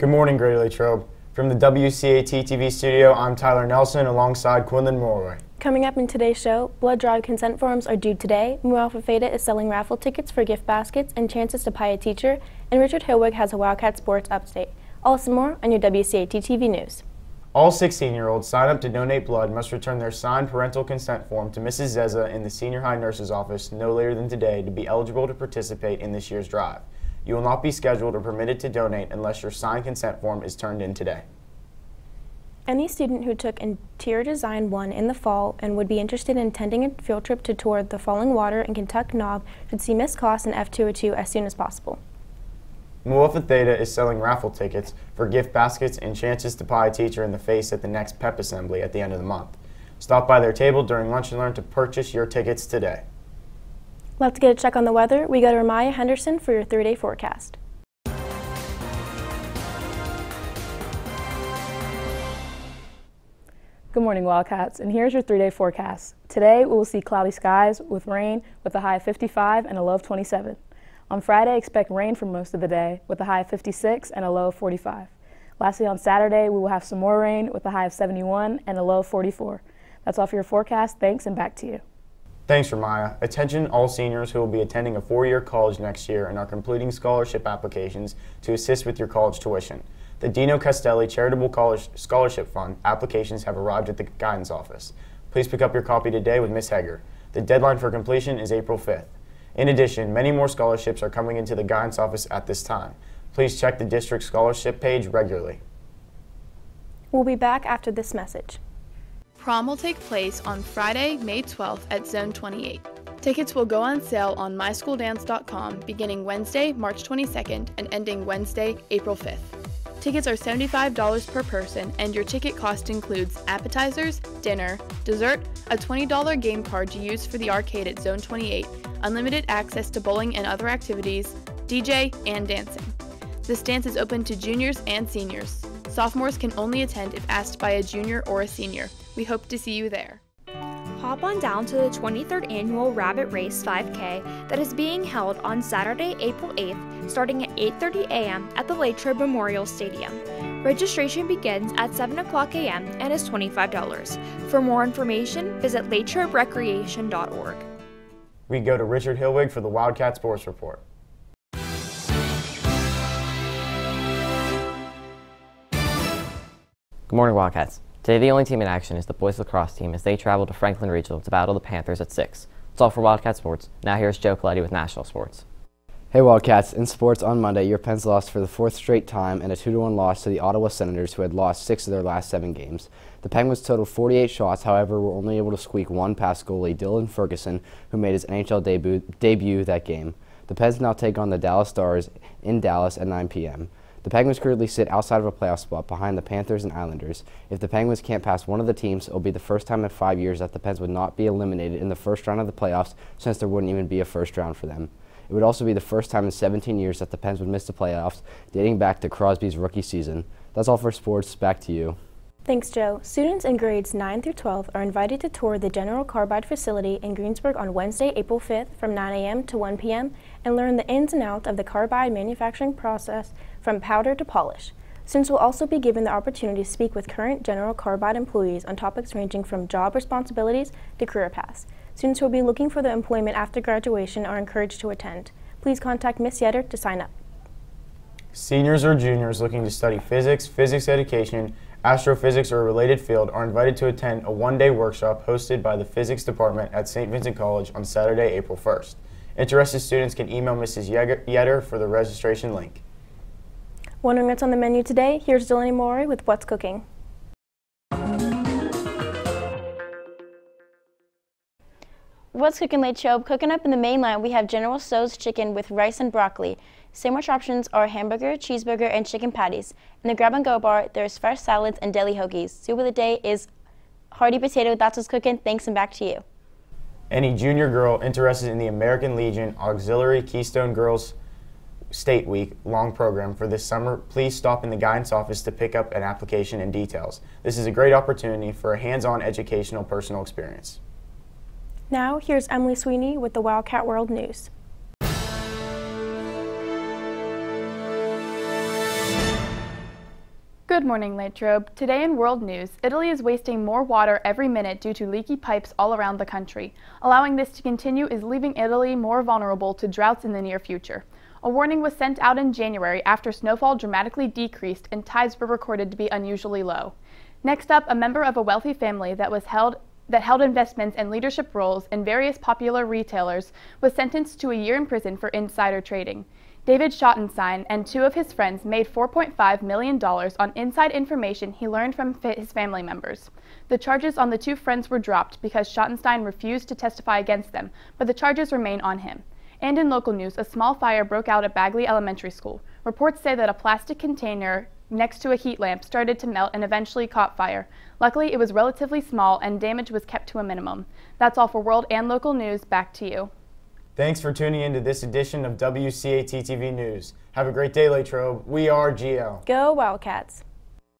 Good morning, Greater Latrobe. From the WCAT TV studio, I'm Tyler Nelson alongside Quinlan Mulroy. Coming up in today's show, blood drive consent forms are due today, Mu Alpha Theta is selling raffle tickets for gift baskets and chances to pie a teacher, and Richard Hillwig has a WILDCAT sports update. All this and more on your WCAT TV News. All 16-year-olds sign up to donate blood must return their signed parental consent form to Mrs. Zeza in the senior high nurse's office no later than today to be eligible to participate in this year's drive. You will not be scheduled or permitted to donate unless your signed consent form is turned in today. Any student who took Interior Design 1 in the fall and would be interested in attending a field trip to tour the Falling Water and Kentuck Knob should see Miss Koss in F202 as soon as possible. Mu Alpha Theta is selling raffle tickets for gift baskets and chances to pie a teacher in the face at the next PEP assembly at the end of the month. Stop by their table during Lunch and Learn to purchase your tickets today. Let's get a check on the weather. We go to Ramaya Henderson for your 3-day forecast. Good morning, Wildcats, and here's your 3-day forecast. Today, we will see cloudy skies with rain with a high of 55 and a low of 27. On Friday, expect rain for most of the day with a high of 56 and a low of 45. Lastly, on Saturday, we will have some more rain with a high of 71 and a low of 44. That's all for your forecast. Thanks, and back to you. Thanks, Ramaya. Attention all seniors who will be attending a 4-year college next year and are completing scholarship applications to assist with your college tuition. The Dino Castelli Charitable College Scholarship Fund applications have arrived at the guidance office. Please pick up your copy today with Ms. Hager. The deadline for completion is April 5th. In addition, many more scholarships are coming into the guidance office at this time. Please check the district scholarship page regularly. We'll be back after this message. Prom will take place on Friday, May 12th at Zone 28. Tickets will go on sale on myschooldance.com beginning Wednesday, March 22nd and ending Wednesday, April 5th. Tickets are $75 per person, and your ticket cost includes appetizers, dinner, dessert, a $20 game card to use for the arcade at Zone 28, unlimited access to bowling and other activities, DJ, and dancing. This dance is open to juniors and seniors. Sophomores can only attend if asked by a junior or a senior. We hope to see you there. Hop on down to the 23rd Annual Rabbit Race 5K that is being held on Saturday, April 8th, starting at 8:30 a.m. at the Latrobe Memorial Stadium. Registration begins at 7 o'clock a.m. and is $25. For more information, visit latroberecreation.org. We go to Richard Hillwig for the WILDCAT Sports Report. Good morning, Wildcats. Today the only team in action is the boys lacrosse team as they travel to Franklin Regional to battle the Panthers at 6. That's all for Wildcat Sports. Now here's Joe Coletti with National Sports. Hey Wildcats, in sports on Monday, your Pens lost for the 4th straight time and a 2-1 loss to the Ottawa Senators, who had lost 6 of their last 7 games. The Penguins totaled 48 shots, however, were only able to squeak one past goalie Dylan Ferguson, who made his NHL debut that game. The Pens now take on the Dallas Stars in Dallas at 9 p.m. The Penguins currently sit outside of a playoff spot behind the Panthers and Islanders. If the Penguins can't pass one of the teams, it will be the first time in 5 years that the Pens would not be eliminated in the first round of the playoffs, since there wouldn't even be a first round for them. It would also be the first time in 17 years that the Pens would miss the playoffs, dating back to Crosby's rookie season. That's all for sports. Back to you. Thanks, Joe. Students in grades 9 through 12 are invited to tour the General Carbide facility in Greensburg on Wednesday, April 5th from 9 a.m. to 1 p.m. and learn the ins and outs of the carbide manufacturing process from powder to polish. Students will also be given the opportunity to speak with current General Carbide employees on topics ranging from job responsibilities to career paths. Students who will be looking for the employment after graduation are encouraged to attend. Please contact Ms. Yetter to sign up. Seniors or juniors looking to study physics, physics education, astrophysics, or a related field are invited to attend a 1-day workshop hosted by the Physics Department at St. Vincent College on Saturday, April 1st. Interested students can email Mrs. Yetter for the registration link. Wondering what's on the menu today? Here's Delaney Maury with What's Cooking. What's Cooking Latrobe? Cooking up in the main line, we have General Tso's chicken with rice and broccoli. Sandwich options are hamburger, cheeseburger, and chicken patties. In the grab-and-go bar, there's fresh salads and deli hoagies. Soup of the day is hearty potato. That's what's cooking. Thanks, and back to you. Any junior girl interested in the American Legion Auxiliary Keystone Girls State Week long program for this summer, please stop in the guidance office to pick up an application and details. This is a great opportunity for a hands-on educational personal experience. Now, here's Emily Sweeney with the Wildcat World News. Good morning, Latrobe. Today in world news, Italy is wasting more water every minute due to leaky pipes all around the country. Allowing this to continue is leaving Italy more vulnerable to droughts in the near future. A warning was sent out in January after snowfall dramatically decreased and tides were recorded to be unusually low. Next up, a member of a wealthy family that held investments and leadership roles in various popular retailers was sentenced to a year in prison for insider trading. David Schottenstein and two of his friends made $4.5 million on inside information he learned from his family members. The charges on the two friends were dropped because Schottenstein refused to testify against them, but the charges remain on him. And in local news, a small fire broke out at Bagley Elementary School. Reports say that a plastic container next to a heat lamp started to melt and eventually caught fire. Luckily, it was relatively small and damage was kept to a minimum. That's all for world and local news. Back to you. Thanks for tuning in to this edition of WCAT TV News. Have a great day, Latrobe. We are GL. Go Wildcats!